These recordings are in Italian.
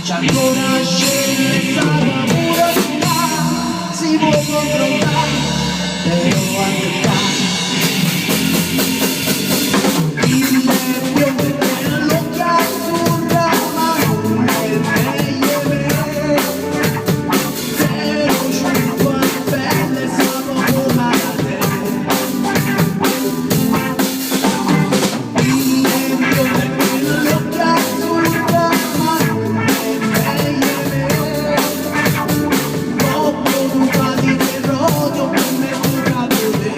C'è ancora scelta la pura si può confrontare, però aspettare. Il nebbio nell'occhio azzurra, ma non è meglio me. Zero giunto a pelle, siamo come a te. Il nebbio nell'occhio azzurra, ma non è meglio me. Dopo un po' di rodo, come un capone.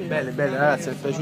Bene, bene ragazzi, mi è piaciuto.